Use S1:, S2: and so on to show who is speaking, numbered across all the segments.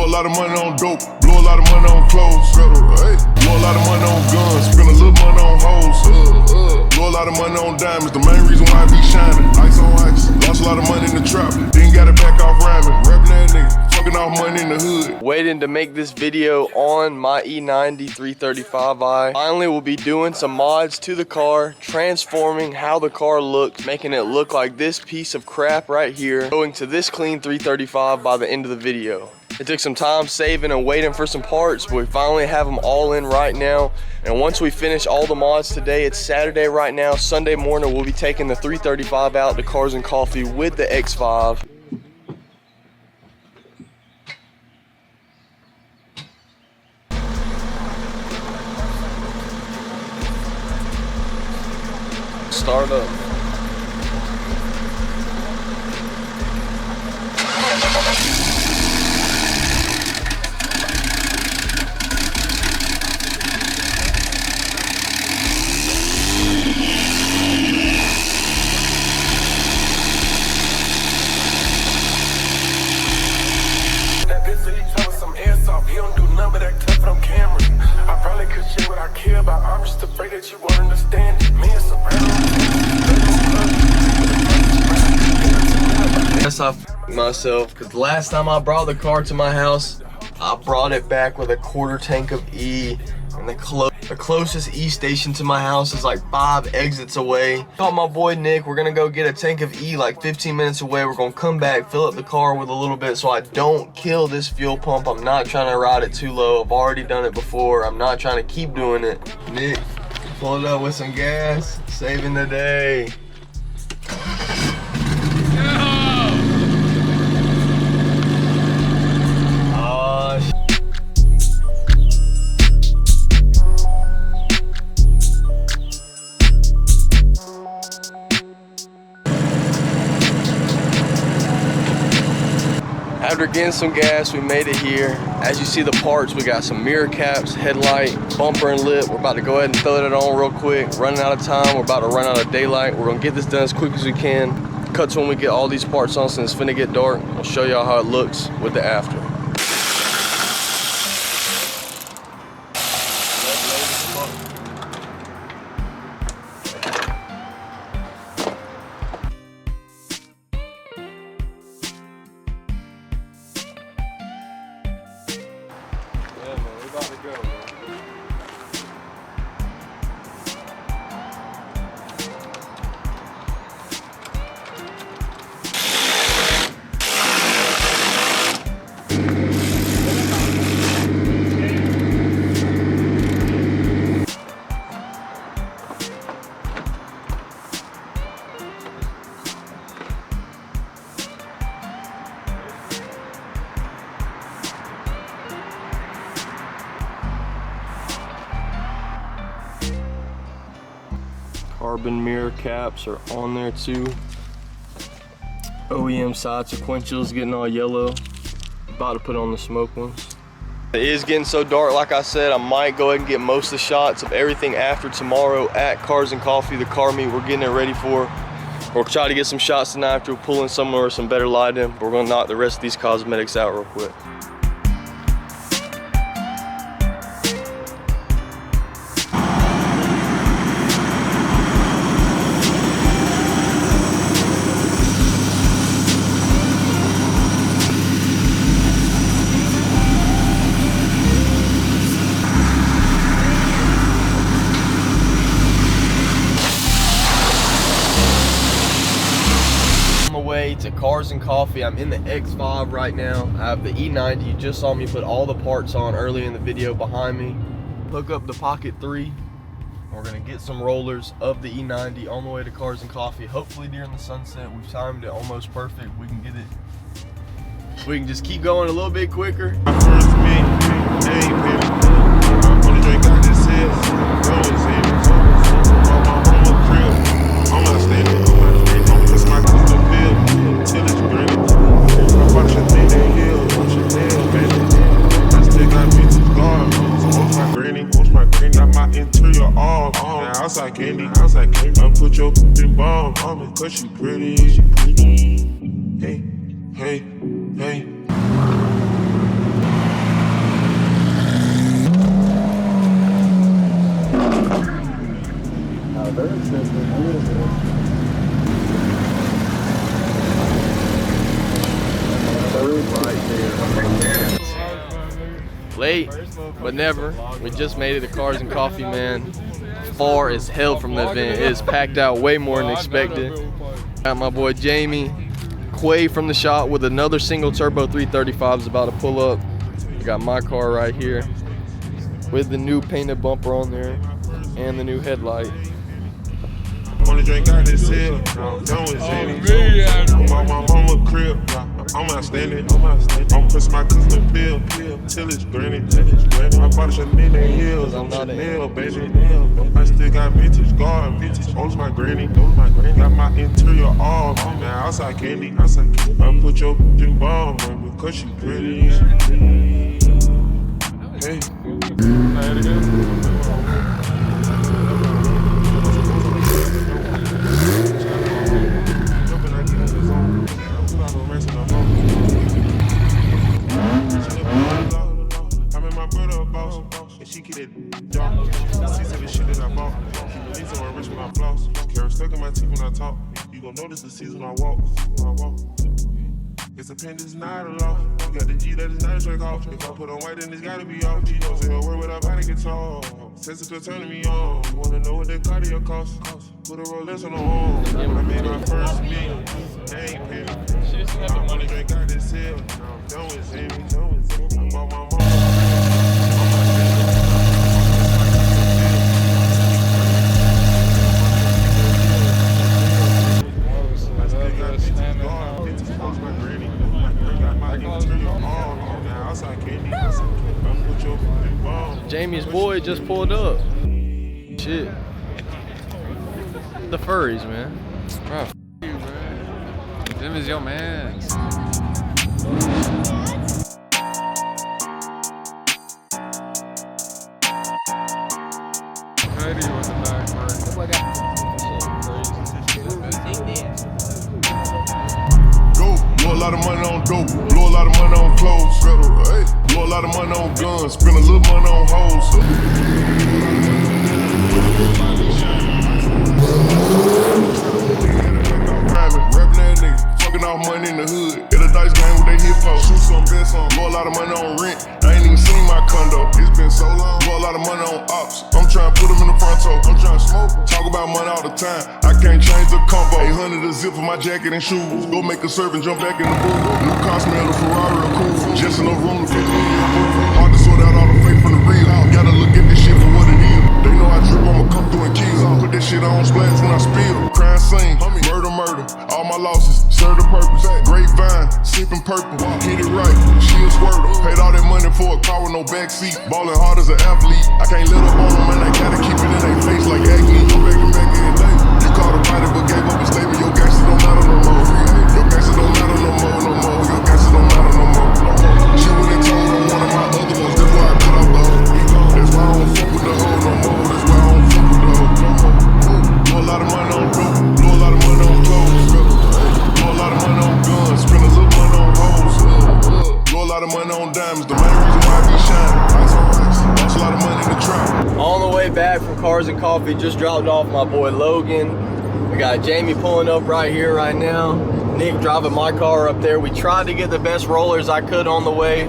S1: a lot of money on dope, blow a lot of money on clothes. Blow a lot of money on guns, spend a little money on hoes. Blow a lot of money on diamonds, the main reason why I be shining. Ice on ice, lost a lot of money in the trap, then got it back off rhyming. Rapping that nigga, fucking off money in the hood.
S2: Waiting to make this video on my E90 335i. Finally, we'll be doing some mods to the car, transforming how the car looks, making it look like this piece of crap right here, going to this clean 335 by the end of the video. It took some time saving and waiting for some parts, but we finally have them all in right now. And once we finish all the mods today, it's Saturday right now. Sunday morning, we'll be taking the 335 out to Cars and Coffee with the X5. Start up.
S3: I'm just afraid that you won't understand it. Me and Soprano.
S2: Yes, I f***ed myself, because the last time I brought the car to my house, I brought it back with a quarter tank of E, and the closest E station to my house is like 5 exits away. Called my boy Nick, we're gonna go get a tank of E like 15 minutes away. We're gonna come back, fill up the car with a little bit so I don't kill this fuel pump. I'm not trying to ride it too low. I've already done it before. I'm not trying to keep doing it. Nick, pull it up with some gas, saving the day. After getting some gas, we made it here. As you see the parts, we got some mirror caps, headlight, bumper and lip. We're about to go ahead and throw that on real quick. Running out of time, we're about to run out of daylight. We're gonna get this done as quick as we can. Cuts when we get all these parts on since it's finna get dark. I'll show y'all how it looks with the after. Carbon mirror caps are on there too. OEM side sequentials getting all yellow. About to put on the smoke ones. It is getting so dark, like I said, I might go ahead and get most of the shots of everything after tomorrow at Cars and Coffee, the car meet we're getting it ready for. We'll try to get some shots tonight after we're pulling somewhere with some better lighting. We're gonna knock the rest of these cosmetics out real quick. To Cars and Coffee. I'm in the X5 right now. I have the E90. You just saw me put all the parts on early in the video behind me. Hook up the Pocket 3. We're gonna get some rollers of the E90 on the way to Cars and Coffee. Hopefully during the sunset. We've timed it almost perfect. We can get it. We can just keep going a little bit quicker.
S1: Outside candy, I put your bomb on me, cause she pretty. Hey, hey, hey.
S2: Late, but never. We just made it to Cars and Coffee, man. Far as hell from the event. It is packed out way more than expected. Got my boy Jamie Quay from the shop with another single turbo 335 is about to pull up. I got my car right here with the new painted bumper on there and the new headlight.
S4: Wanna drink out this hill, I'm done with Zany. I'm on my mama crib, I'm outstanding. I'm pushing my custom bill till it's granted. I bought a Chanel heels, I'm Chanel, baby. I still got vintage guard, owns my granny. Got my interior all, man, outside candy. I put your in bomb, because she pretty. Hey. She keep it dark. She said the shit that I bought. She believes I'm rich when I floss. Carrot stuck in my teeth when I talk. You gon' notice the season I walk. It's a pen, it's not a law. You got the G that is not a strike off. If I put on white, then it's gotta be off. G don't say a word without body get tall. Sensitive turning me on. You wanna know what that cardio costs? Put a Rolex on the home. I made my first meal. I ain't penny. I wanna drink out this hill. I'm done with Zimmy. I bought my mom.
S2: Jamie's boy just pulled up. Shit. The furries, man.
S5: Bro, f you, bro. Them is your man. Cuddy was the back, bro.
S1: Go, blow a lot of money on dope, blow a lot of money on clothes, federal, hey. Blow a lot of money on guns, spend a little money on hoes. Rapping that nigga, fucking off money in the hood. Hit a dice game with they hip hop. Shoot some, bet some, blow a lot of money on rent. I ain't even seen my condo, it's been so long. Blow a lot of money on ops, I'm trying to put them in the front toe. I'm trying to smoke, talk about money all the time. I can't change the combo. 800 a zip for my jacket and shoes. Go make a serve and jump back in the booth. New car smell, a Ferrari, a cool. Just enough room to fit me in your booth. Hard to sort out all the fake from the real. Gotta look at this shit for what it is. They know I drip, I'ma come through and kill. Put that shit on splash when I spill. Crime scene, murder. All my losses, serve the purpose. Grapevine, sipping purple. Hit it right, she a squirter. Paid all that money for a car with no backseat. Ballin' hard as an athlete. I can't let up on them and I gotta keep it in their face like Aggie. I'm begging back every day. You caught a body but gave up a statement. Your gangsters don't matter no more. Your gangsters don't matter no more. Your gangsters don't matter no more. She went and told on one of my other ones. That's why I cut off the hoe. That's why I don't fuck with the hoe no more. That's why I don't fuck with the hoe no more. Blow a lot of money on dope. Blow a lot of money on clothes. Blow a lot of money on guns. Spend a little money on hoes. Blow a lot of money on diamonds. The main reason why I be shining. Ice on ice. Lost a lot of money in the trap.
S2: On the way back from Cars and Coffee, just dropped off my boy Logan. We got Jamie pulling up right here, right now. Nick driving my car up there. We tried to get the best rollers I could on the way.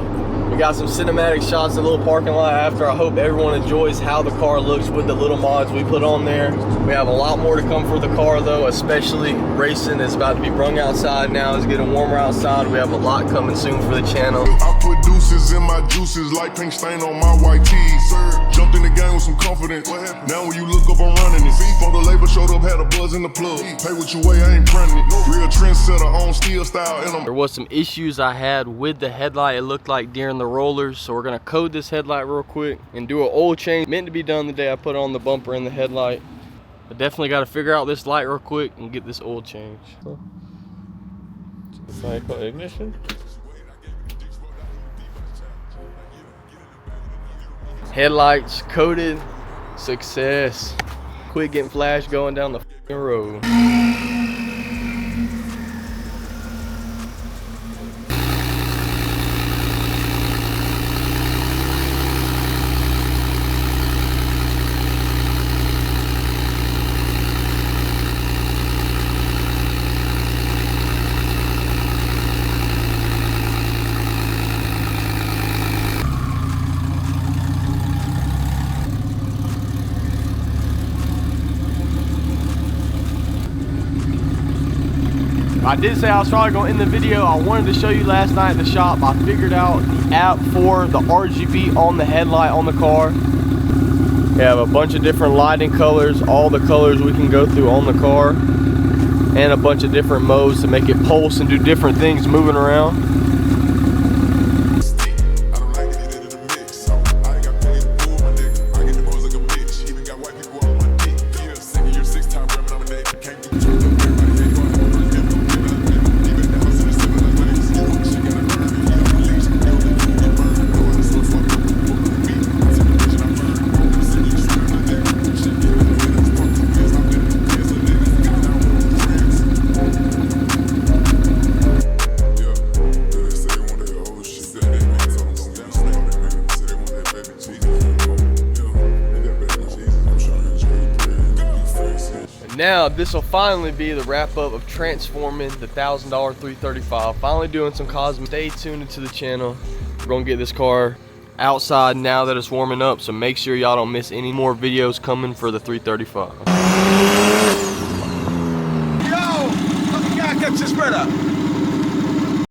S2: We got some cinematic shots in the little parking lot after. I hope everyone enjoys how the car looks with the little mods we put on there. We have a lot more to come for the car though, especially racing. It's about to be brung outside now. It's getting warmer outside. We have a lot coming soon for the channel.
S1: I put deuces in my juices, like pink stain on my white tees. Jumped in the game with some confidence. Now when you look up, I'm running it. For the label showed up, had a buzz in the plug. Pay what you weigh, I ain't fronting it. Real trendsetter on steel style in them.
S2: There was some issues I had with the headlight, it looked like during the rollers, so we're gonna code this headlight real quick and do an oil change. Meant to be done the day I put on the bumper and the headlight. I definitely got to figure out this light real quick and get this oil change.
S5: Cycle ignition.
S2: Headlights coated, success. Quit getting flash going down the f***ing road. I did say I was probably going to end the video. I wanted to show you last night at the shop. I figured out the app for the RGB on the headlight on the car. We have a bunch of different lighting colors, all the colors we can go through on the car, and a bunch of different modes to make it pulse and do different things moving around. Now this will finally be the wrap up of transforming the $1,000 335. Finally doing some cosmetic. Stay tuned into the channel. We're gonna get this car outside now that it's warming up, so make sure y'all don't miss any more videos coming for the 335.
S6: Yo, fucking guy kept your spread up.